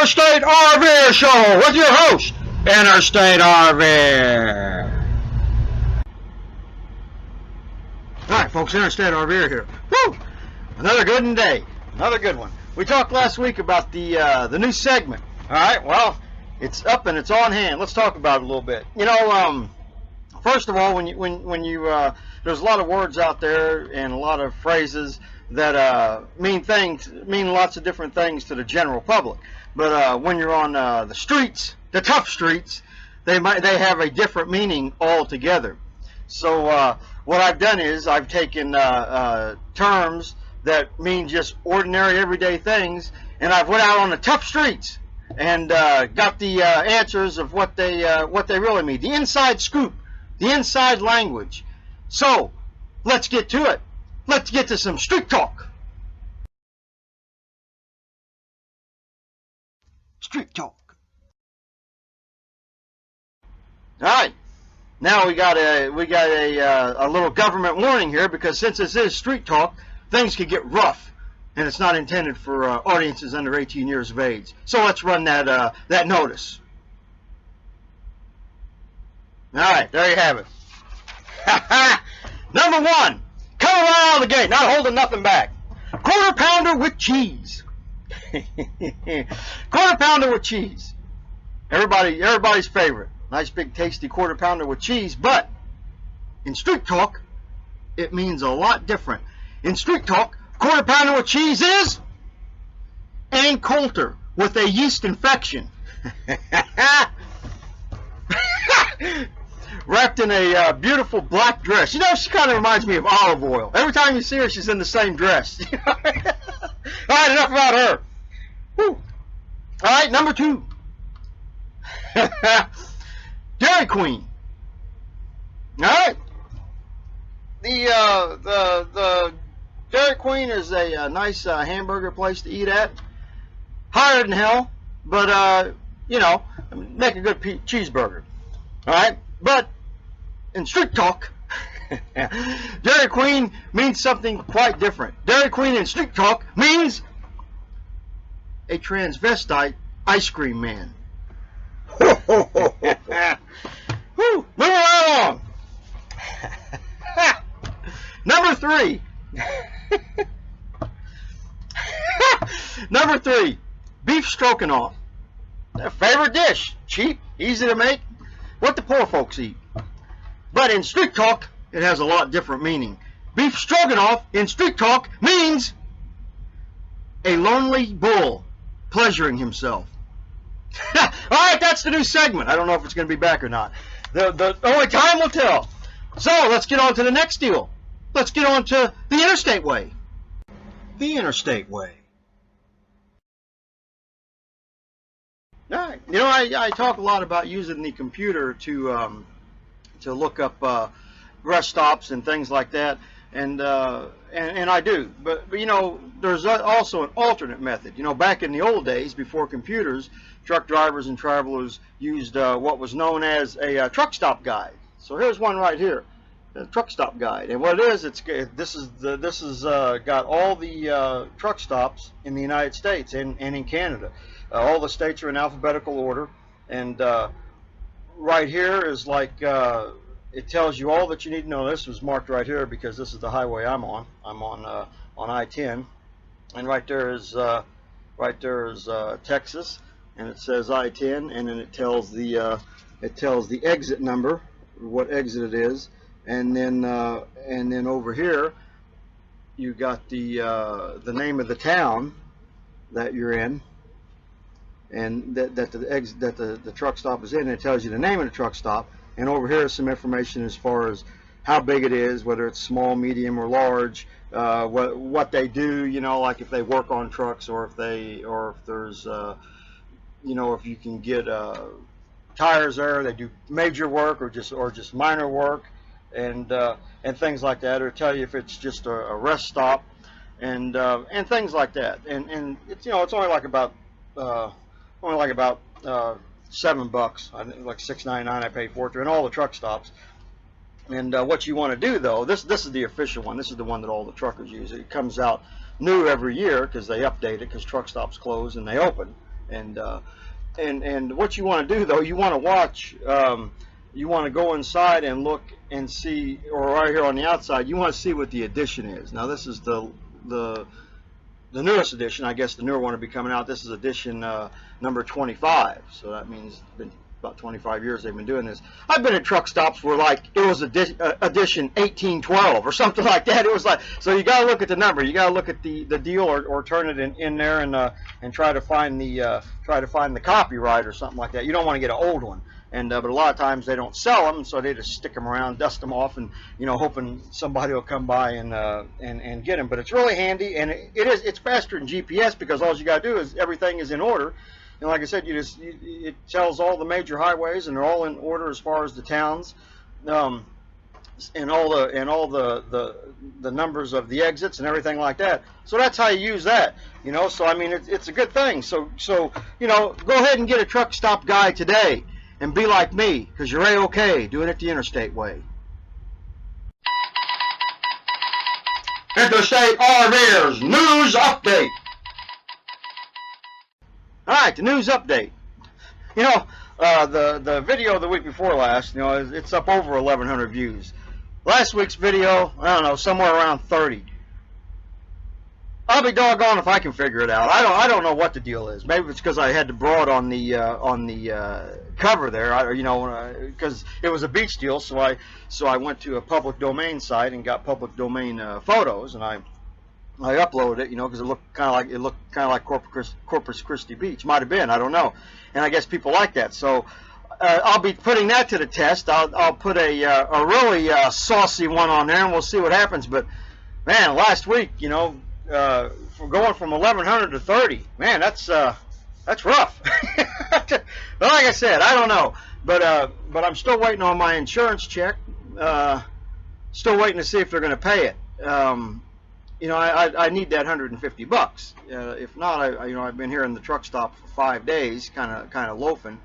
Interstate RVer Show with your host, Interstate RVer. Alright folks, Interstate RVer here. Woo! Another good day. Another good one. We talked last week about the new segment. Alright, well, it's up and it's on hand. Let's talk about it a little bit. You know, first of all, when you there's a lot of words out there and a lot of phrases that mean lots of different things to the general public. But when you're on the streets, the tough streets, they have a different meaning altogether. So what I've done is I've taken terms that mean just ordinary everyday things, and I've went out on the tough streets and got the answers of what they really mean, the inside scoop, the inside language. So let's get to it. Let's get to some street talk. Street talk. All right. Now we got a little government warning here, because since this is street talk, things could get rough, and it's not intended for audiences under 18 years of age. So let's run that notice. All right, there you have it. Number one, coming right out of the gate, not holding nothing back. Quarter pounder with cheese. Quarter pounder with cheese. Everybody's favorite. Nice big tasty quarter pounder with cheese. But in street talk, it means a lot different. In street talk, quarter pounder with cheese is Ann Coulter with a yeast infection. Wrapped in a beautiful black dress. You know, she kind of reminds me of Olive Oil. Every time you see her, she's in the same dress. All right, enough about her. Whew. All right, number two. Dairy Queen. All right. The Dairy Queen is a nice hamburger place to eat at. Higher than hell, but you know, make a good cheeseburger. All right, but in street talk, Dairy Queen means something quite different. Dairy Queen in street talk means a transvestite ice cream man. Woo, moving right along. Number three. Number three, beef stroganoff. Their favorite dish. Cheap, easy to make. What the poor folks eat. But in street talk, it has a lot different meaning. Beef stroganoff in street talk means a lonely bull pleasuring himself. All right, that's the new segment. I don't know if it's going to be back or not. The only time will tell. So let's get on to the next deal. Let's get on to the interstate way. The interstate way. All right. You know, I talk a lot about using the computer to look up rest stops and things like that, and I do. But you know, there's also an alternate method. You know, back in the old days, before computers, truck drivers and travelers used what was known as a truck stop guide. So here's one right here, the truck stop guide. And what it is, this is got all the truck stops in the United States and in Canada. All the states are in alphabetical order, and right here is like it tells you all that you need to know. This was marked right here because this is the highway I'm on. I'm on I-10, and right there is Texas, and it says I-10, and then it tells the exit number, what exit it is, and then over here you got the name of the town that you're in, and that the truck stop is in, and it tells you the name of the truck stop. And over here is some information as far as how big it is, whether it's small, medium, or large, what they do, you know, like if they work on trucks, or if there's you know, if you can get tires there, they do major work or just minor work, and things like that, or tell you if it's just a rest stop, and things like that. And it's, you know, it's only like about $7, I think, like $6.99 I paid for it during all the truck stops. And what you want to do, though, this is the official one. This is the one that all the truckers use. It comes out new every year because they update it, because truck stops close and they open. And what you want to do though, you want to watch. You want to go inside and look and see, or right here on the outside, you want to see what the edition is. Now this is the newest edition. I guess the newer one will be coming out. This is edition number 25. So that means it's been about 25 years they've been doing this. I've been at truck stops where like it was edition 1812 or something like that. It was like, so you got to look at the number. You got to look at the deal, or turn it in there and try to find the copyright or something like that. You don't want to get an old one. But a lot of times they don't sell them, so they just stick them around, dust them off, and hoping somebody will come by and get them. But it's really handy, and it's faster than GPS because all you got to do is everything is in order. And like I said, it tells all the major highways, and they're all in order as far as the towns, and all the numbers of the exits and everything like that. So that's how you use that. So I mean it's a good thing. So go ahead and get a truck stop guide today. And be like me, because you're A-OK doing it the interstate way. Interstate RVer's news update. Alright, the news update. The video the week before last, it's up over 1,100 views. Last week's video, I don't know, somewhere around 30. I'll be doggone if I can figure it out. I don't know what the deal is. Maybe it's because I had the broad on the cover there. Because it was a beach deal, so I went to a public domain site and got public domain photos, and I uploaded it, because it looked kind of like Corpus Christi Beach. Might have been, I don't know. And I guess people like that. So I'll be putting that to the test. I'll put a really saucy one on there, and we'll see what happens. But man, last week, for going from 1,100 to 30, man, that's rough. But like I said, I don't know, but I'm still waiting on my insurance check. Still waiting to see if they're going to pay it. I need that $150. If not, I've been here in the truck stop for 5 days, kind of loafing.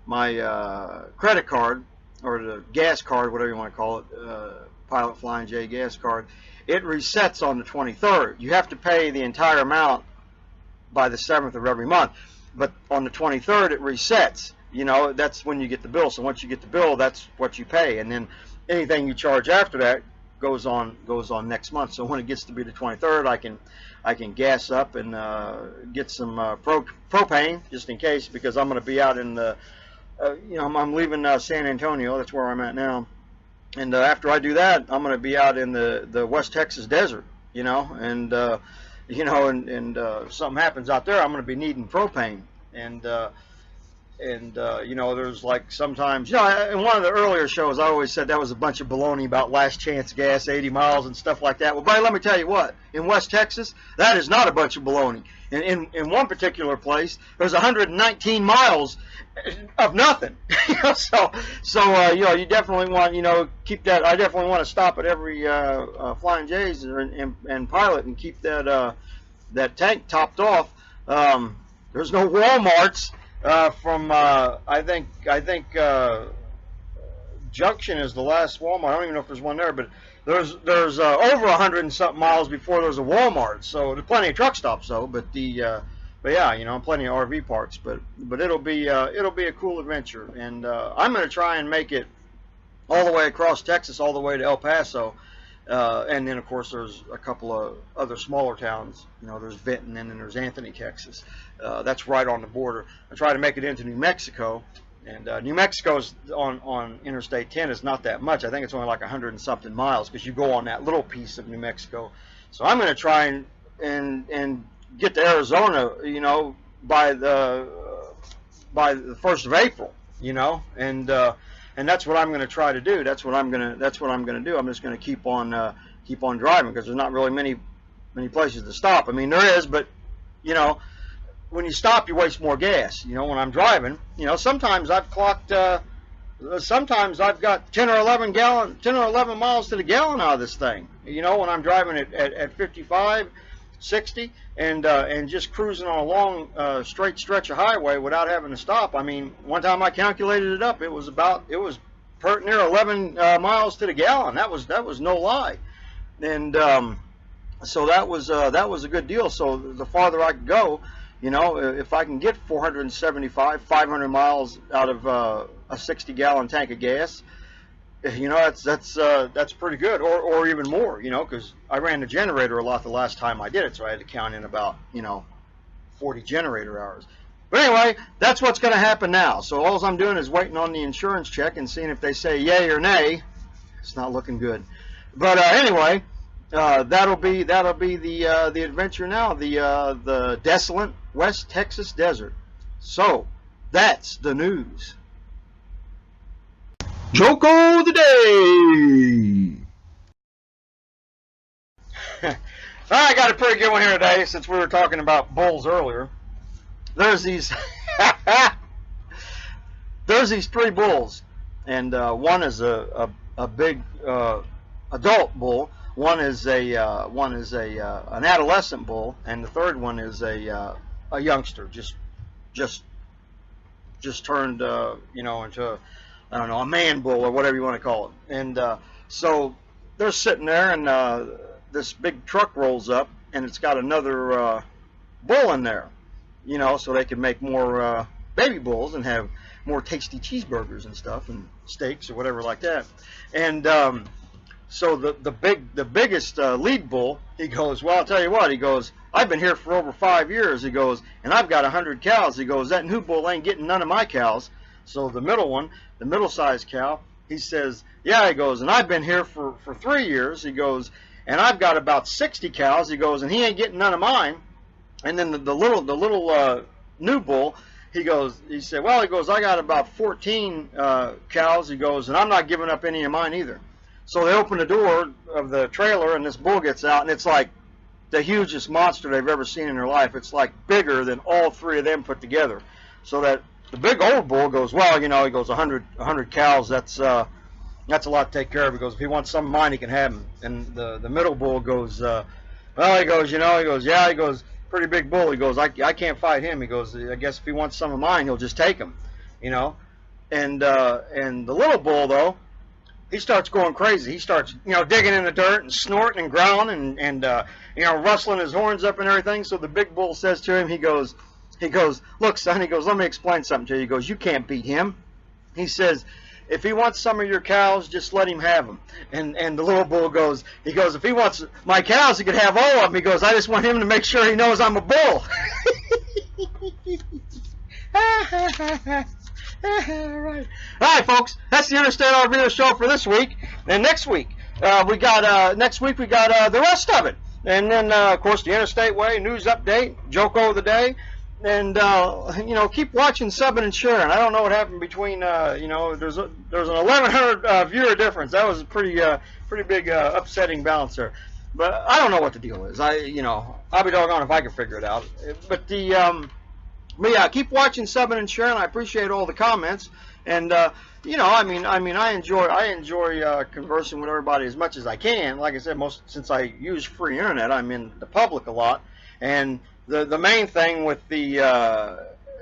My credit card, or the gas card, whatever you want to call it, Pilot Flying J gas card, it resets on the 23rd. You have to pay the entire amount by the 7th of every month, but on the 23rd it resets. That's when you get the bill. So once you get the bill, that's what you pay, and then anything you charge after that goes on next month. So when it gets to be the 23rd, I can gas up and get some propane just in case, because I'm going to be out in the I'm leaving San Antonio. That's where I'm at now. And after I do that, I'm going to be out in the West Texas desert, and something happens out there, I'm going to be needing propane. And there's like sometimes, in one of the earlier shows, I always said that was a bunch of baloney about last chance gas, 80 miles and stuff like that. Well, buddy, let me tell you what, in West Texas, that is not a bunch of baloney. In one particular place, there's 119 miles of nothing. So you definitely want, keep that. I definitely want to stop at every Flying J's and Pilot and keep that tank topped off. There's no Walmarts from I think Junction is the last Walmart. I don't even know if there's one there, but there's over 100 and something miles before there's a Walmart. So there's plenty of truck stops though. But yeah, plenty of RV parks. But it'll be a cool adventure, and I'm going to try and make it all the way across Texas, all the way to El Paso, and then of course there's a couple of other smaller towns. There's Vinton, and then there's Anthony, Texas. That's right on the border. I try to make it into New Mexico. And New Mexico's on Interstate 10 is not that much. I think it's only like 100 and something miles, because you go on that little piece of New Mexico. So I'm going to try and get to Arizona, by the 1st of April, and that's what I'm going to try to do. That's what I'm going to do. I'm just going to keep on driving, because there's not really many places to stop. I mean, there is, but when you stop, you waste more gas. When I'm driving, sometimes I've clocked, sometimes I've got 10 or 11 miles to the gallon out of this thing. When I'm driving at 55, 60, and just cruising on a long, straight stretch of highway without having to stop. I mean, one time I calculated it up. It was pert near 11 miles to the gallon. That was no lie. And so that was a good deal. So the farther I could go, You know, if I can get 475, 500 miles out of a 60-gallon tank of gas, you know, that's pretty good, or even more, you know, because I ran the generator a lot the last time I did it, so I had to count in about, you know, 40 generator hours. But anyway, that's what's going to happen now. So all I'm doing is waiting on the insurance check and seeing if they say yay or nay. It's not looking good. But anyway, that'll be the adventure now, the desolate West Texas desert. So that's the news. Joko of the day. I got a pretty good one here today, since we were talking about bulls earlier. There's these three bulls, and one is a big adult bull. One is an adolescent bull, and the third one is a youngster, just turned you know, into, I don't know, a man bull or whatever you want to call it. And so they're sitting there, and this big truck rolls up, and it's got another bull in there, you know, so they can make more baby bulls and have more tasty cheeseburgers and stuff, and steaks or whatever like that. And so the biggest lead bull, he goes, well, I'll tell you what, he goes, I've been here for over 5 years, he goes, and I've got 100 cows. He goes, that new bull ain't getting none of my cows. So the middle one, the middle-sized cow, he says, yeah, he goes, and I've been here for 3 years, he goes, and I've got about 60 cows, he goes, and he ain't getting none of mine. And then the little new bull, he goes, he said, well, he goes, I got about 14 cows, he goes, and I'm not giving up any of mine either. So they open the door of the trailer, and this bull gets out, and it's like the hugest monster they've ever seen in their life. It's like bigger than all three of them put together. So that the big old bull goes, well, you know, he goes, 100 cows, that's a lot to take care of. He goes, if he wants some of mine, he can have them. And the middle bull goes, well, he goes, you know, he goes, yeah, he goes, pretty big bull. He goes, I can't fight him. He goes, I guess if he wants some of mine, he'll just take them, you know. And the little bull, though, he starts going crazy. He starts, you know, digging in the dirt and snorting and growling and you know, rustling his horns up and everything. So the big bull says to him, he goes, look, son, he goes, let me explain something to you. He goes, you can't beat him. He says, if he wants some of your cows, just let him have them. And the little bull goes, he goes, if he wants my cows, he could have all of them. He goes, I just want him to make sure he knows I'm a bull. All right, folks, that's the Interstate RVer show for this week. And next week we got the rest of it. And then of course the Interstate Way news update, Joko of the day. And you know, keep watching, subbing, and sharing. I don't know what happened between you know, there's an 1,100 viewer difference. That was a pretty big upsetting balance there. But I don't know what the deal is. You know, I'll be doggone if I can figure it out. But yeah, keep watching, subbing, and sharing. I appreciate all the comments. And you know, I mean, I enjoy conversing with everybody as much as I can. Like I said, since I use free internet, I'm in the public a lot. And the main thing with the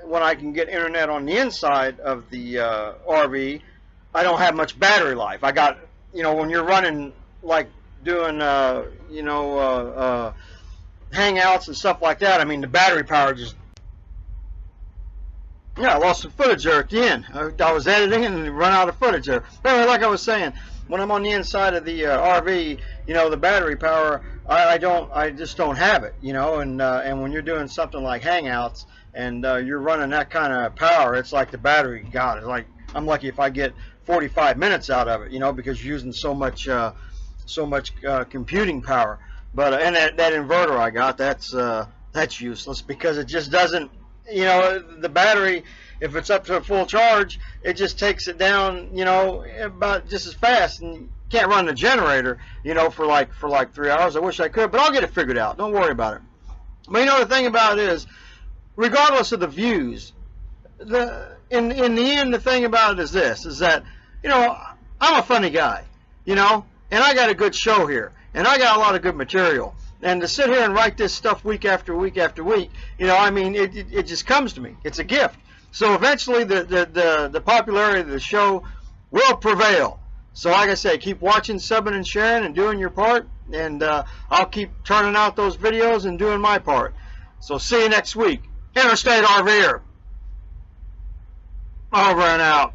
when I can get internet on the inside of the RV, I don't have much battery life. I got, you know, when you're running, like doing you know, hangouts and stuff like that, I mean, the battery power just, yeah, I lost some footage there at the end. I was editing and run out of footage there. But anyway, like I was saying, when I'm on the inside of the RV, you know, the battery power, I just don't have it, you know. And when you're doing something like hangouts and you're running that kind of power, it's like the battery, God, it's like I'm lucky if I get 45 minutes out of it, you know, because you're using so much computing power. But and that inverter I got, that's useless because it just doesn't. You know, the battery, if it's up to a full charge, it just takes it down, you know, about just as fast. And you can't run the generator, you know, for like 3 hours. I wish I could, but I'll get it figured out. Don't worry about it. But you know, the thing about it is, regardless of the views, in the end, the thing about it is this: is that, you know, I'm a funny guy, you know, and I got a good show here, and I got a lot of good material. And to sit here and write this stuff week after week after week, you know, I mean, it just comes to me. It's a gift. So eventually the popularity of the show will prevail. So like I say, keep watching, subbing, and sharing, and doing your part. And I'll keep turning out those videos and doing my part. So see you next week. Interstate RVer. Over and out.